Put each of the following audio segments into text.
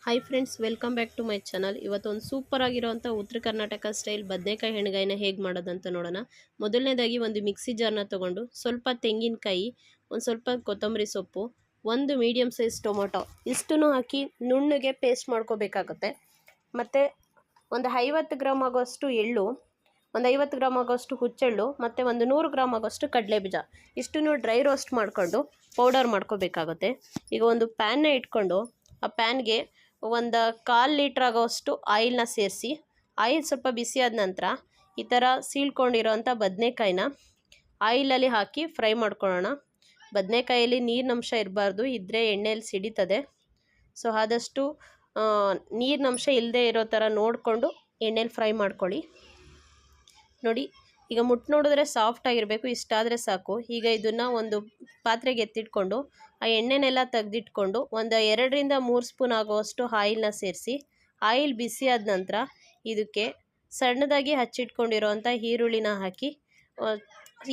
Hi friends, welcome back to my channel. ಇವತ್ತೊಂದು super ಆಗಿರೋಂಥ Uttara Karnataka style ಬದನೆಕಾಯಿ ಹೆಣ್ಗಾಯಿನ ಹೇಗೆ ಮಾಡೋದಂತ ನೋಡೋಣ. ಮೊದಲನೇದಾಗಿ ಒಂದು ಮಿಕ್ಸಿ ಜಾರ್ನ ತೊಗೊಂಡು ಸ್ವಲ್ಪ ತೆಂಗಿನಕಾಯಿ, ಒಂದು ಸ್ವಲ್ಪ ಕೊತ್ತಂಬರಿ ಸೊಪ್ಪು, ಒಂದು ಮೀಡಿಯಮ್ ಸೈಜ್ ಟೊಮೊಟೊ ಇಷ್ಟನ್ನು ಹಾಕಿ ನುಣ್ಣಗೆ ಪೇಸ್ಟ್ ಮಾಡ್ಕೋಬೇಕಾಗುತ್ತೆ. ಮತ್ತು ಒಂದು 50 ಗ್ರಾಮ್ ಆಗೋಷ್ಟು ಎಳ್ಳು, ಒಂದು 50 ಗ್ರಾಮ್ ಆಗೋಷ್ಟು ಹುಚ್ಚೆಳ್ಳು ಮತ್ತು ಒಂದು 100 ಗ್ರಾಮ್ ಆಗೋಷ್ಟು ಕಡಲೆ ಬೀಜ ಇಷ್ಟನ್ನು ಡ್ರೈ ರೋಸ್ಟ್ ಮಾಡಿಕೊಂಡು ಪೌಡರ್ ಮಾಡ್ಕೋಬೇಕಾಗುತ್ತೆ. ಈಗ ಒಂದು ಪ್ಯಾನ್ನ ಇಟ್ಕೊಂಡು ಆ ಪ್ಯಾನ್ಗೆ ಒಂದು 1/4 ಲೀಟ್ರ್ ಆಗೋಷ್ಟು ಆಯಿಲ್ನ ಸೇರಿಸಿ, ಆಯಿಲ್ ಸ್ವಲ್ಪ ಬಿಸಿ ಆದ ನಂತರ ಈ ಥರ ಸೀಳ್ಕೊಂಡಿರೋಂಥ ಬದನೆಕಾಯಿನ ಆಯಿಲಲ್ಲಿ ಹಾಕಿ ಫ್ರೈ ಮಾಡ್ಕೊಳ್ಳೋಣ. ಬದನೆಕಾಯಲ್ಲಿ ನೀರಿನಂಶ ಇರಬಾರ್ದು, ಇದ್ದರೆ ಎಣ್ಣೆಯಲ್ಲಿ ಸಿಡಿತದೆ. ಸೊ ಆದಷ್ಟು ನೀರಿನಂಶ ಇಲ್ಲದೆ ಇರೋ ಥರ ನೋಡಿಕೊಂಡು ಎಣ್ಣೆಲಿ ಫ್ರೈ ಮಾಡ್ಕೊಳ್ಳಿ. ನೋಡಿ, ಈಗ ಮುಟ್ಟು ನೋಡಿದ್ರೆ ಸಾಫ್ಟಾಗಿರಬೇಕು, ಇಷ್ಟಾದರೆ ಸಾಕು. ಈಗ ಇದನ್ನು ಒಂದು ಪಾತ್ರೆಗೆ ಎತ್ತಿಟ್ಕೊಂಡು ಆ ಎಣ್ಣೆನೆಲ್ಲ ತೆಗೆದಿಟ್ಕೊಂಡು ಒಂದು 2ರಿಂದ 3 ಸ್ಪೂನ್ ಆಗುವಷ್ಟು ಆಯಿಲ್ನ ಸೇರಿಸಿ, ಆಯಿಲ್ ಬಿಸಿ ಆದ ನಂತರ ಇದಕ್ಕೆ ಸಣ್ಣದಾಗಿ ಹಚ್ಚಿಟ್ಕೊಂಡಿರೋವಂಥ ಈರುಳ್ಳಿನ ಹಾಕಿ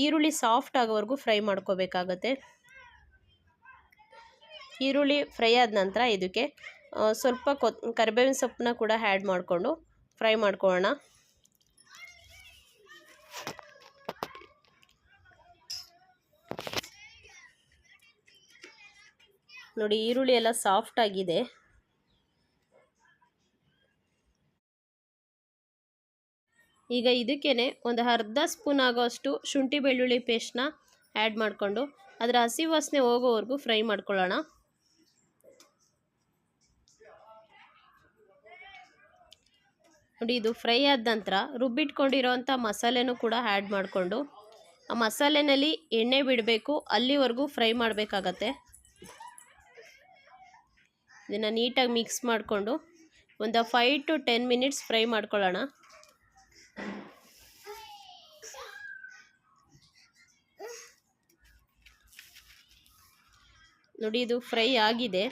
ಈರುಳ್ಳಿ ಸಾಫ್ಟ್ ಆಗೋವರೆಗೂ ಫ್ರೈ ಮಾಡ್ಕೋಬೇಕಾಗತ್ತೆ. ಈರುಳ್ಳಿ ಫ್ರೈ ಆದ ನಂತರ ಇದಕ್ಕೆ ಸ್ವಲ್ಪ ಕರಿಬೇವಿನ ಸೊಪ್ಪನ್ನ ಕೂಡ ಆ್ಯಡ್ ಮಾಡಿಕೊಂಡು ಫ್ರೈ ಮಾಡ್ಕೊಳ್ಳೋಣ. ನೋಡಿ, ಈರುಳ್ಳಿ ಎಲ್ಲ ಸಾಫ್ಟ್ ಆಗಿದೆ. ಈಗ ಇದಕ್ಕೇ ಒಂದು ಅರ್ಧ ಸ್ಪೂನ್ ಆಗೋಷ್ಟು ಶುಂಠಿ ಬೆಳ್ಳುಳ್ಳಿ ಪೇಸ್ಟ್ನ ಆ್ಯಡ್ ಮಾಡಿಕೊಂಡು ಅದರ ಹಸಿ ವಾಸನೆ ಹೋಗೋವರೆಗೂ ಫ್ರೈ ಮಾಡ್ಕೊಳ್ಳೋಣ. ನೋಡಿ, ಇದು ಫ್ರೈ ಆದ ನಂತರ ರುಬ್ಬಿಟ್ಕೊಂಡಿರೋವಂಥ ಮಸಾಲೆನೂ ಕೂಡ ಆ್ಯಡ್ ಮಾಡಿಕೊಂಡು ಆ ಮಸಾಲೆನಲ್ಲಿ ಎಣ್ಣೆ ಬಿಡಬೇಕು, ಅಲ್ಲಿವರೆಗೂ ಫ್ರೈ ಮಾಡಬೇಕಾಗತ್ತೆ. ಇದನ್ನು ನೀಟಾಗಿ ಮಿಕ್ಸ್ ಮಾಡಿಕೊಂಡು ಒಂದು 5 to 10 ಮಿನಿಟ್ಸ್ ಫ್ರೈ ಮಾಡ್ಕೊಳ್ಳೋಣ. ನೋಡಿ, ಇದು ಫ್ರೈ ಆಗಿದೆ.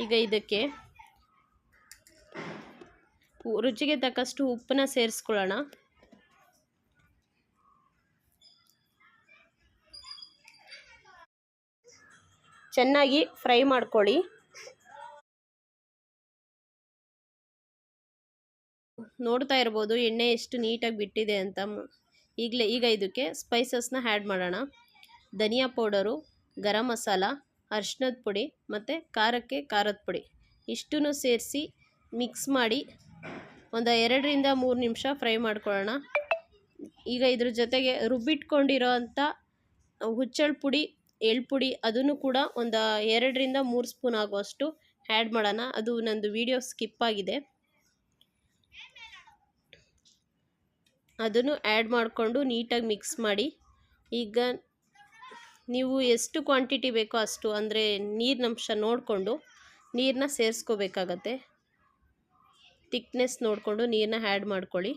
ಈಗ ಇದಕ್ಕೆ ರುಚಿಗೆ ತಕ್ಕಷ್ಟು ಉಪ್ಪನ್ನ ಸೇರಿಸ್ಕೊಳ್ಳೋಣ. ಚೆನ್ನಾಗಿ ಫ್ರೈ ಮಾಡ್ಕೊಳ್ಳಿ. ನೋಡ್ತಾ ಇರ್ಬೋದು ಎಣ್ಣೆ ಎಷ್ಟು ನೀಟಾಗಿ ಬಿಟ್ಟಿದೆ ಅಂತ. ಈಗ ಇದಕ್ಕೆ ಸ್ಪೈಸಸ್ನ ಆ್ಯಡ್ ಮಾಡೋಣ. ಧನಿಯಾ ಪೌಡರು, ಗರಂ ಮಸಾಲ, ಅರಿಶಿನದ ಪುಡಿ ಮತ್ತು ಖಾರಕ್ಕೆ ಖಾರದ ಪುಡಿ ಇಷ್ಟನ್ನು ಸೇರಿಸಿ ಮಿಕ್ಸ್ ಮಾಡಿ ಒಂದು 2ರಿಂದ 3 ನಿಮಿಷ ಫ್ರೈ ಮಾಡ್ಕೊಳ್ಳೋಣ. ಈಗ ಇದ್ರ ಜೊತೆಗೆ ರುಬ್ಬಿಟ್ಕೊಂಡಿರೋ ಅಂಥ ಹುಚ್ಚೆಳ್ಳು ಪುಡಿ, ಎಳ್ಳು ಪುಡಿ ಅದನ್ನು ಕೂಡ ಒಂದು 2ರಿಂದ 3 ಸ್ಪೂನ್ ಆಗುವಷ್ಟು ಆ್ಯಡ್ ಮಾಡೋಣ. ಅದು ನಂದು ವಿಡಿಯೋ ಸ್ಕಿಪ್ ಆಗಿದೆ. ಅದನ್ನು ಆ್ಯಡ್ ಮಾಡಿಕೊಂಡು ನೀಟಾಗಿ ಮಿಕ್ಸ್ ಮಾಡಿ. ಈಗ ನೀವು ಎಷ್ಟು ಕ್ವಾಂಟಿಟಿ ಬೇಕೋ ಅಷ್ಟು, ಅಂದರೆ ನೀರಿನಂಶ ನೋಡಿಕೊಂಡು ನೀರನ್ನ ಸೇರಿಸ್ಕೋಬೇಕಾಗತ್ತೆ. ಥಿಕ್ನೆಸ್ ನೋಡಿಕೊಂಡು ನೀರನ್ನ ಆ್ಯಡ್ ಮಾಡ್ಕೊಳ್ಳಿ.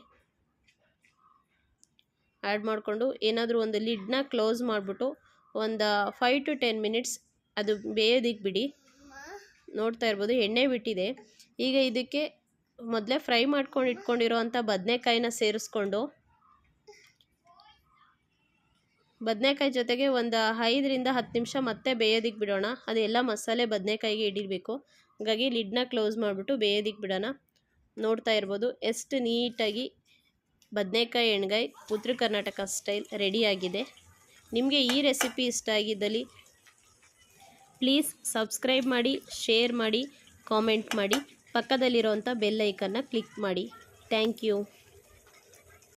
ಆ್ಯಡ್ ಮಾಡಿಕೊಂಡು ಏನಾದರೂ ಒಂದು ಲಿಡ್ನ ಕ್ಲೋಸ್ ಮಾಡಿಬಿಟ್ಟು ಒಂದು 5 to 10 ಮಿನಿಟ್ಸ್ ಅದು ಬೇಯೋದಕ್ಕೆ ಬಿಡಿ. ನೋಡ್ತಾ ಇರ್ಬೋದು ಎಣ್ಣೆ ಬಿಟ್ಟಿದೆ. ಈಗ ಇದಕ್ಕೆ ಮೊದಲೇ ಫ್ರೈ ಮಾಡ್ಕೊಂಡು ಇಟ್ಕೊಂಡಿರೋವಂಥ ಬದನೆಕಾಯಿನ ಸೇರಿಸ್ಕೊಂಡು ಬದನೆಕಾಯಿ ಜೊತೆಗೆ ಒಂದು 5ರಿಂದ 10 ನಿಮಿಷ ಮತ್ತೆ ಬೇಯೋದಕ್ಕೆ ಬಿಡೋಣ. ಅದೆಲ್ಲ ಮಸಾಲೆ ಬದನೆಕಾಯಿಗೆ ಹಿಡಿಬೇಕು. ಹಾಗಾಗಿ ಲಿಡ್ನ ಕ್ಲೋಸ್ ಮಾಡಿಬಿಟ್ಟು ಬೇಯೋದಕ್ಕೆ ಬಿಡೋಣ. ನೋಡ್ತಾ ಇರ್ಬೋದು ಎಷ್ಟು ನೀಟಾಗಿ ಬದನೆಕಾಯಿ ಎಣ್ಗಾಯಿ ಉತ್ತರ ಕರ್ನಾಟಕ ಸ್ಟೈಲ್ ರೆಡಿಯಾಗಿದೆ. ನಿಮಗೆ ಈ ರೆಸಿಪಿ ಇಷ್ಟ ಆಗಿದ್ದಲ್ಲಿ ಪ್ಲೀಸ್ ಸಬ್ಸ್ಕ್ರೈಬ್ ಮಾಡಿ, ಶೇರ್ ಮಾಡಿ, ಕಾಮೆಂಟ್ ಮಾಡಿ, ಪಕ್ಕದಲ್ಲಿರೋವಂಥ ಬೆಲ್ ಐಕನ್ನ ಕ್ಲಿಕ್ ಮಾಡಿ. Thank you.